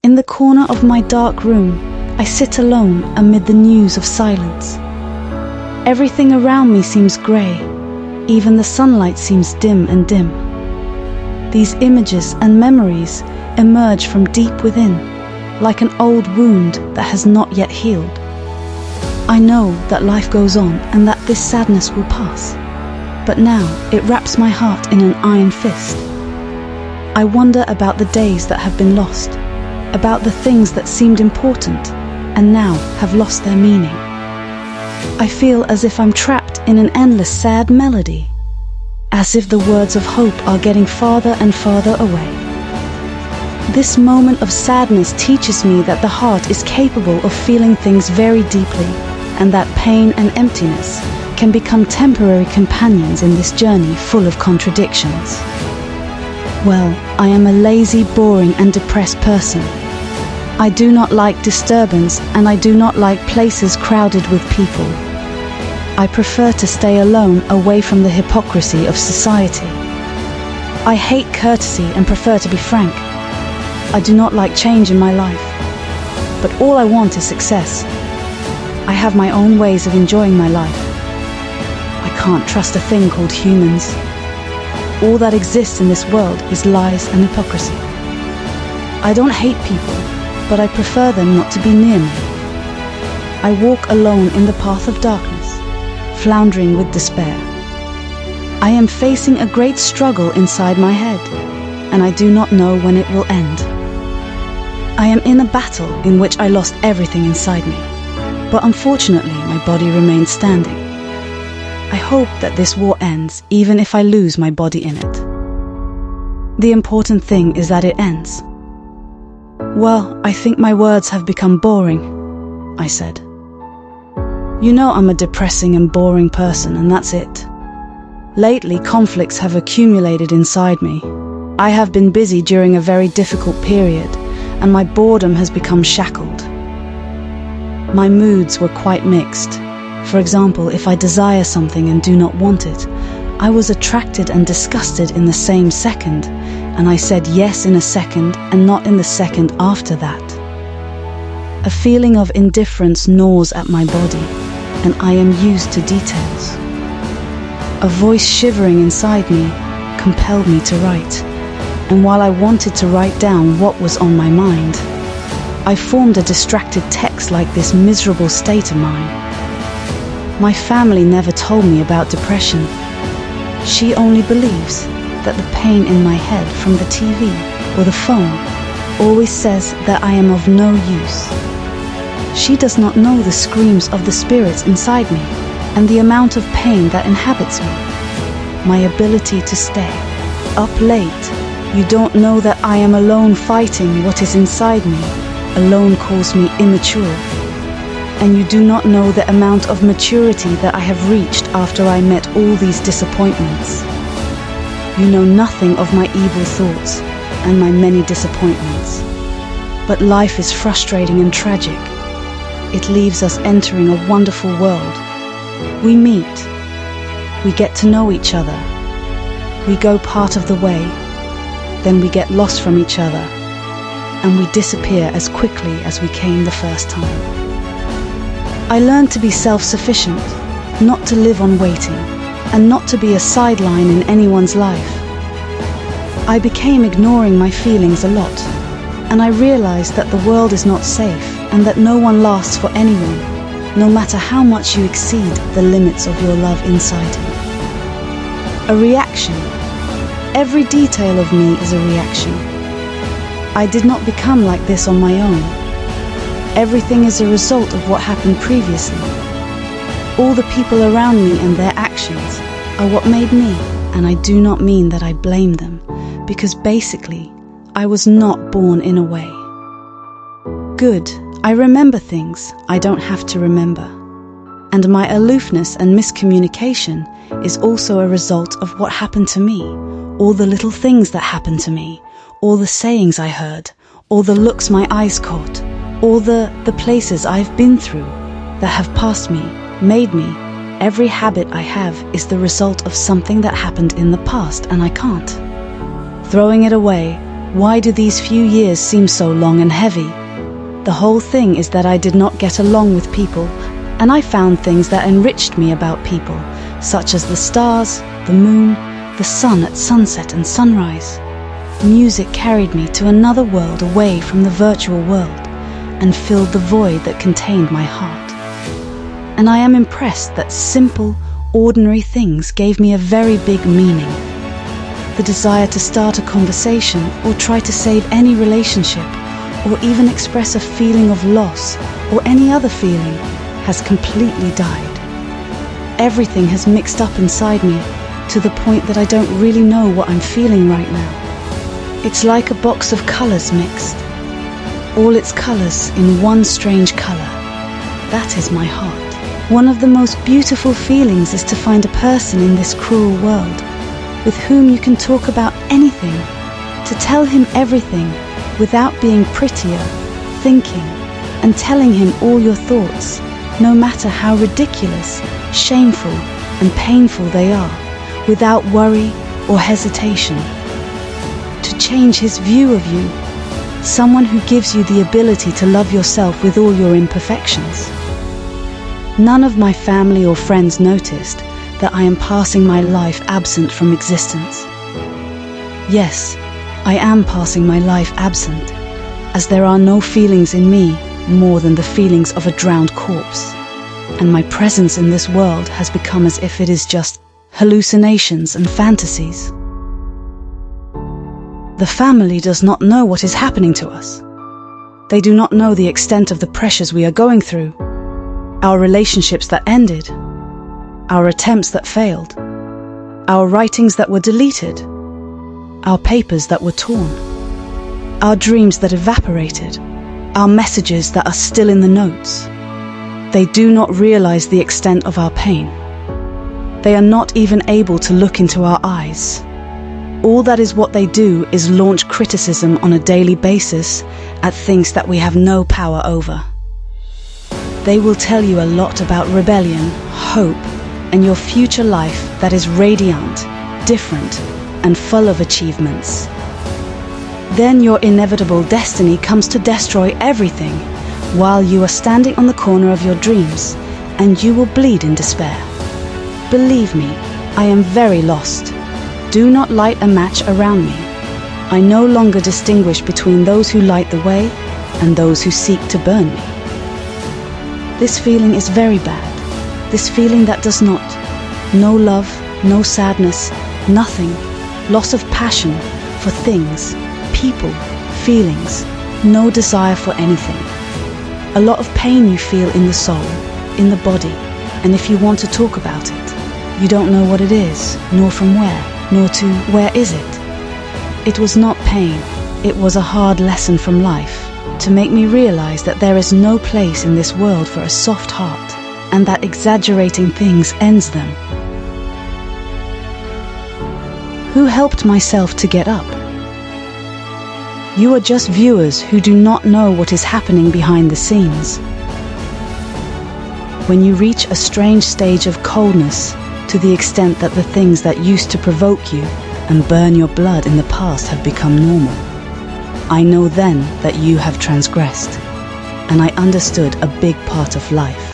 In the corner of my dark room, I sit alone amid the news of silence. Everything around me seems grey, even the sunlight seems dim and dim. These images and memories emerge from deep within, like an old wound that has not yet healed. I know that life goes on and that this sadness will pass, but now it wraps my heart in an iron fist. I wonder about the days that have been lost, about the things that seemed important and now have lost their meaning. I feel as if I'm trapped in an endless sad melody, as if the words of hope are getting farther and farther away. This moment of sadness teaches me that the heart is capable of feeling things very deeply, and that pain and emptiness can become temporary companions in this journey full of contradictions. Well, I am a lazy, boring and depressed person. I do not like disturbance, and I do not like places crowded with people. I prefer to stay alone, away from the hypocrisy of society. I hate courtesy and prefer to be frank. I do not like change in my life, but all I want is success. I have my own ways of enjoying my life. I can't trust a thing called humans. All that exists in this world is lies and hypocrisy. I don't hate people, but I prefer them not to be near me. I walk alone in the path of darkness, floundering with despair. I am facing a great struggle inside my head, and I do not know when it will end. I am in a battle in which I lost everything inside me, but unfortunately my body remains standing. I hope that this war ends, even if I lose my body in it. The important thing is that it ends. Well, I think my words have become boring, I said. You know I'm a depressing and boring person, and that's it. Lately, conflicts have accumulated inside me. I have been busy during a very difficult period, and my boredom has become shackled. My moods were quite mixed. For example, if I desire something and do not want it, I was attracted and disgusted in the same second, and I said yes in a second and not in the second after that. A feeling of indifference gnaws at my body, and I am used to details. A voice shivering inside me compelled me to write, and while I wanted to write down what was on my mind, I formed a distracted text like this miserable state of mine. My family never told me about depression. She only believes that the pain in my head from the TV or the phone always says that I am of no use. She does not know the screams of the spirits inside me and the amount of pain that inhabits me. My ability to stay up late. You don't know that I am alone fighting what is inside me. Alone calls me immature. And you do not know the amount of maturity that I have reached after I met all these disappointments. You know nothing of my evil thoughts and my many disappointments. But life is frustrating and tragic. It leaves us entering a wonderful world. We meet. We get to know each other. We go part of the way. Then we get lost from each other. And we disappear as quickly as we came the first time. I learned to be self-sufficient, not to live on waiting, and not to be a sideline in anyone's life. I became ignoring my feelings a lot, and I realized that the world is not safe and that no one lasts for anyone, no matter how much you exceed the limits of your love inside you. A reaction. Every detail of me is a reaction. I did not become like this on my own. Everything is a result of what happened previously. All the people around me and their actions are what made me, and I do not mean that I blame them, because basically, I was not born in a way. Good, I remember things I don't have to remember. And my aloofness and miscommunication is also a result of what happened to me, all the little things that happened to me, all the sayings I heard, all the looks my eyes caught, all the places I've been through that have passed me, made me. Every habit I have is the result of something that happened in the past, and I can't. Throwing it away, Why do these few years seem so long and heavy? The whole thing is that I did not get along with people, and I found things that enriched me about people, such as the stars, the moon, the sun at sunset and sunrise. Music carried me to another world away from the virtual world and filled the void that contained my heart. And I am impressed that simple, ordinary things gave me a very big meaning. The desire to start a conversation or try to save any relationship or even express a feeling of loss or any other feeling has completely died. Everything has mixed up inside me to the point that I don't really know what I'm feeling right now. It's like a box of colors mixed, all its colors in one strange color. That is my heart. One of the most beautiful feelings is to find a person in this cruel world with whom you can talk about anything, to tell him everything without being prettier, thinking, and telling him all your thoughts, no matter how ridiculous, shameful, and painful they are, without worry or hesitation. To change his view of you, someone who gives you the ability to love yourself with all your imperfections. None of my family or friends noticed that I am passing my life absent from existence. Yes, I am passing my life absent, as there are no feelings in me more than the feelings of a drowned corpse, and my presence in this world has become as if it is just hallucinations and fantasies. The family does not know what is happening to us. They do not know the extent of the pressures we are going through, our relationships that ended, our attempts that failed, our writings that were deleted, our papers that were torn, our dreams that evaporated, our messages that are still in the notes. They do not realize the extent of our pain. They are not even able to look into our eyes. All that is what they do is launch criticism on a daily basis at things that we have no power over. They will tell you a lot about rebellion, hope, and your future life that is radiant, different, and full of achievements. Then your inevitable destiny comes to destroy everything while you are standing on the corner of your dreams, and you will bleed in despair. Believe me, I am very lost. Do not light a match around me. I no longer distinguish between those who light the way and those who seek to burn me. This feeling is very bad. This feeling that does not. No love, no sadness, nothing. Loss of passion for things, people, feelings. No desire for anything. A lot of pain you feel in the soul, in the body, and if you want to talk about it, you don't know what it is, nor from where, nor to where is it. It was not pain, it was a hard lesson from life, to make me realize that there is no place in this world for a soft heart, and that exaggerating things ends them. Who helped myself to get up? You are just viewers who do not know what is happening behind the scenes. When you reach a strange stage of coldness, to the extent that the things that used to provoke you and burn your blood in the past have become normal, I know then that you have transgressed, and I understood a big part of life.